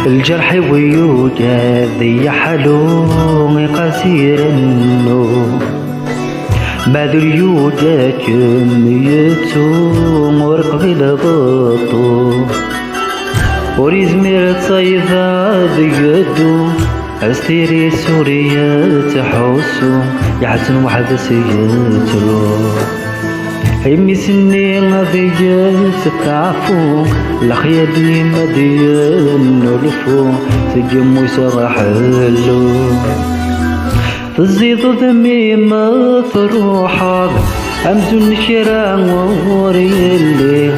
الجرح ويوجع ذي حلوم قصير النوم بعد اليوجع كميته مرقب الغطو وريز مير تصيفا ذيدو استيري سوريا تحوسو يحسن واحد سيتلو هيمي سنين غذية ستعفو لخيالي مدين نلفو تجمو يسرح اللو تزيد ذميمة ثروحة أمزون شراع ووريلي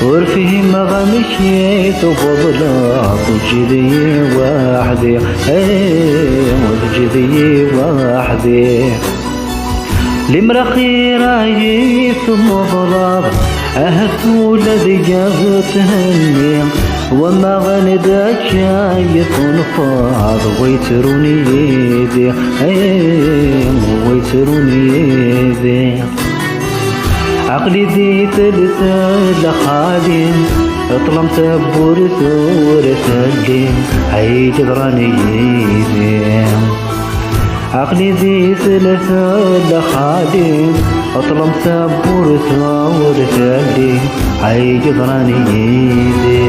ورفيه مغامشي تفضلا وجدي وحدي وجدي وحدي لمرخي رايف مضرب أهتو الذي جاب تهني وما غندك شايف نفاض ويتروني يدي ويتروني يدي عقلي ذي ثلثة لخالي اطلم تبور ثور ثلي هاي جدراني يدي عقلي ذي ثلثة لخالي اطلم تبور ثور ثلي هاي جدراني يدي